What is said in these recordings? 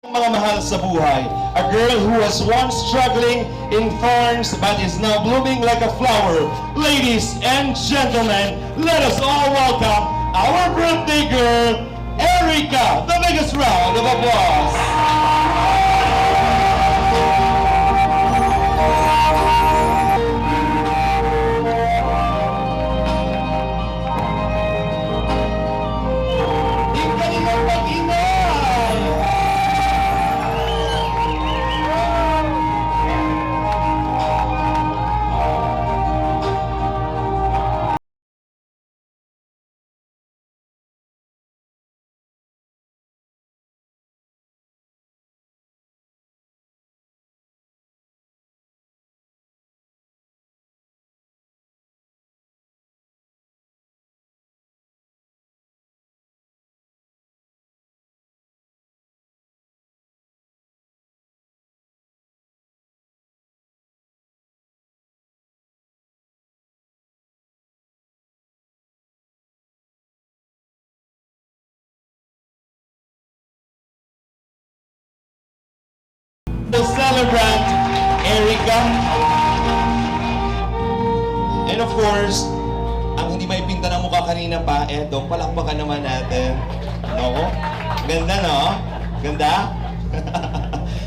Mga mahal sa buhay, a girl who was once struggling in thorns but is now blooming like a flower. Ladies and gentlemen, let us all welcome our birthday girl, Erica. The biggest round of applause. The celebrant, Erica. And of course, ang hindi may pinta ng mukha kanina pa, Dong, palakpakan naman natin. Ako? Ganda, no? Ganda?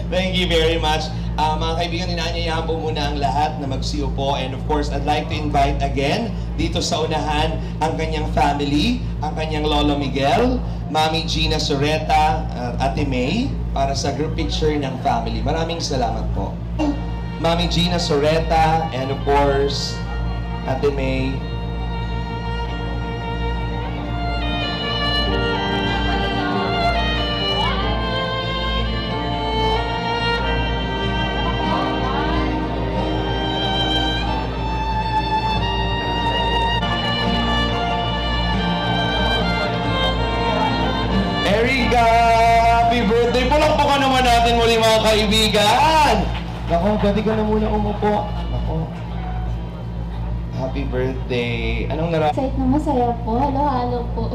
Thank you very much. Mga kaibigan, inaanyayahan po muna ang lahat na magsiupo. And of course, I'd like to invite again dito sa unahan ang kanyang family, ang kanyang Lolo Miguel, Mami Gina Soreta, Ate May, para sa group picture ng family. Maraming salamat po. Mami Gina Soreta, and of course, Ate May. Erica! Happy birthday! Palakpakan naman natin muli mga kaibigan! Nako, pwede ka na muna umupo. Nako. Happy birthday! Anong Excited na masaya po. Halo-halo po.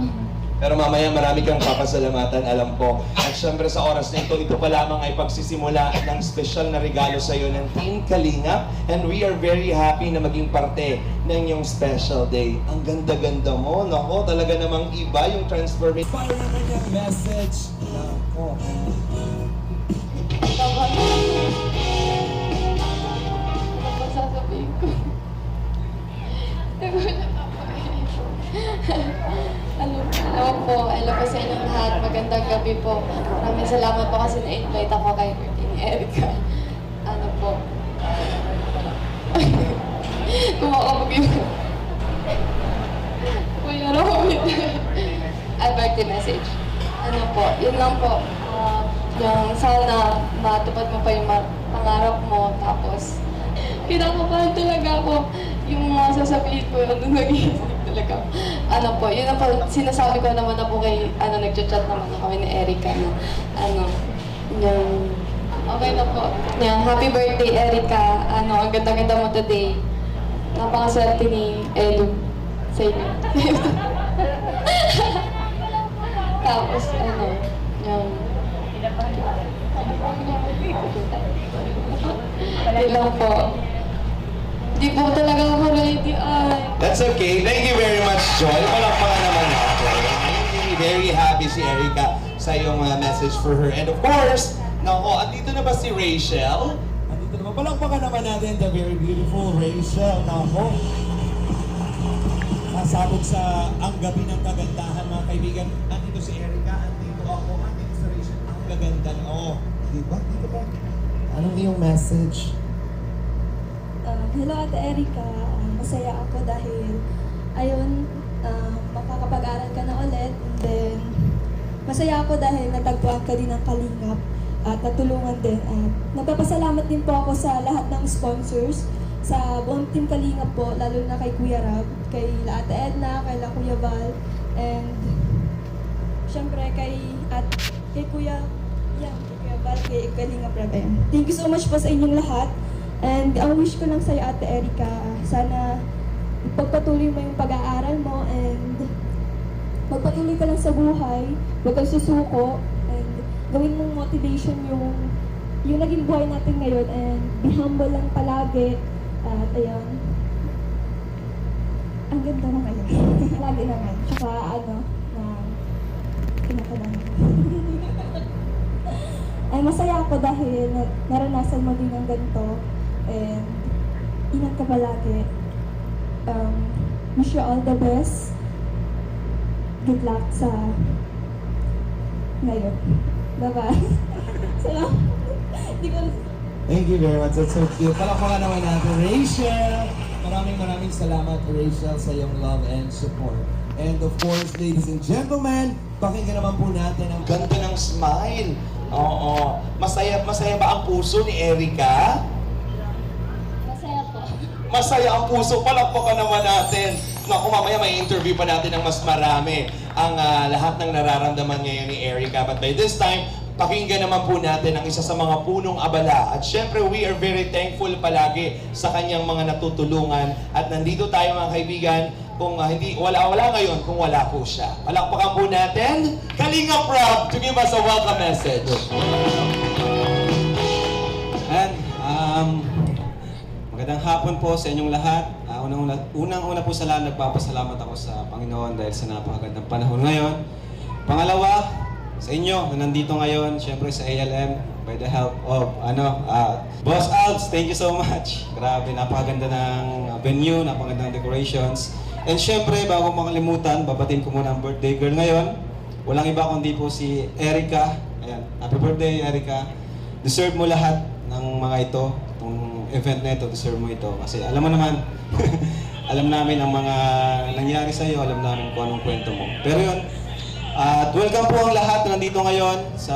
Pero mamaya marami kang papasalamatan, alam ko. At syempre sa oras na ito pa lamang ay pagsisimula ng special na regalo sa iyo ng Team Kalingap. And we are very happy na maging parte ng iyong special day. Ang ganda-ganda mo, nako, talaga namang iba yung transformation. Para naman yung message. Nako. Ano ba sasabihin ko? Nagulat ako Hello po. Hello po sa inyong lahat. Magandang gabi po. Maraming salamat po kasi na-invite ako kay ni Erica. Ano po? Kumakabog yun. Kuya Robin. Birthday message. Ano po? Yun lang po. Yung sana matupad mo pa yung pangarap mo. Tapos, kinakabahan talaga ako. Yung mga sasabihin ko, ano nag-iisip talaga. Ano po, yun ang sinasabi ko naman na po kay, nagchat-chat naman na kami ni Erica na, yung, okay na po. Yung, happy birthday, Erica. Ang ganda-ganda mo today. Napakaswerte ni Elu sa inyo. Tapos, yung, yun lang po. Hindi po talaga ako ready ay. That's okay. Thank you very much, Joy. Palakpakan naman natin. Very happy si Erica sa iyong message for her. And of course, nako, andito na ba si Rachel? Andito naman. Palakpakan naman natin the very beautiful Rachel. Nako. Sasabog sa ang gabi ng kagandahan, mga kaibigan. Andito si Erica, andito ako, andito si Rachel. Ang gaganda. Oh, diba? Dito ba? Anong iyong message? Hello Ate Erica, masaya ako dahil ayun, makakapag-aral ka na ulit, and then masaya ako dahil natagpuan ka din ng Kalingap at natulungan din. Nagpapasalamat din po ako sa lahat ng sponsors, sa buong Team Kalingap po, lalo na kay Kuya Rab, kay Ate Edna, kay Kuya Val, and syempre kay Kuya Val, kay Kalingap Rab. Thank you so much po sa inyong lahat. And ang wish ko lang sa'yo, Ate Erica, sana pagpatuloy mo yung pag-aaral mo and magpatuloy ka lang sa buhay, huwag kang susuko, and gawin mong motivation yung naging buhay natin ngayon, and be humble lang palagi. At ayun, ang ganda na ngayon. Lagi naman. Tsaka na kinakabahan ako. Ay, masaya ako dahil naranasan mo din ng ganito. And ingat ka palagi. Wish you all the best. Good luck sa ngayon. Bye-bye. Salamat. Hindi ko Thank you very much. That's so cute. Palakpakan naman natin, Rachel. Maraming salamat, Rachel, sa iyong love and support. And of course, ladies and gentlemen, pakinggan naman po natin ang Ganda ng smile. Oo. Masaya ba ang puso ni Erica? Masaya po. Masaya ang puso. Palakpakan naman natin. Naku, mamaya may interview pa natin ng mas marami ang lahat ng nararamdaman ngayon ni Erica. But by this time, pakinggan naman po natin ang isa sa mga punong abala. At syempre, we are very thankful palagi sa kanyang mga natutulungan. At nandito tayo mga kaibigan, kung wala ngayon kung wala po siya. Palakpakan po natin, Kalinga Prab to give us a welcome message. And, magandang hapon po sa inyong lahat. Unang-una po sa lahat, nagpapasalamat ako sa Panginoon dahil sa napakagandang panahon ngayon. Pangalawa, sa inyo na nandito ngayon, syempre sa ALM, by the help of Boss Alves, thank you so much. Grabe, napakaganda ng venue, napakaganda ng decorations. And syempre, bago makalimutan, babatiin ko muna ang birthday girl ngayon. Walang iba kundi po si Erica. Ayan, happy birthday, Erica. Deserve mo lahat ng mga ito, itong event na ito, deserve mo ito. Kasi alam mo naman, alam namin ang mga nangyari sa iyo, alam namin kung anong kwento mo. Pero yun, at welcome po ang lahat na nandito ngayon sa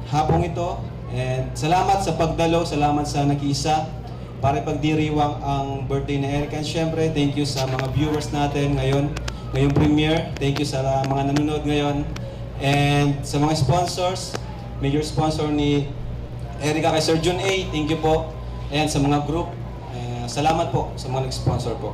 hapong ito. And salamat sa pagdalo, salamat sa nag-iisa para ipagdiriwang ang birthday ni Erica. And syempre, thank you sa mga viewers natin ngayong premiere. Thank you sa mga nanonood ngayon. And sa mga sponsors, major sponsor ni Erica kay Sir Jun A, thank you po. And sa mga group, salamat po sa mga nag-sponsor po.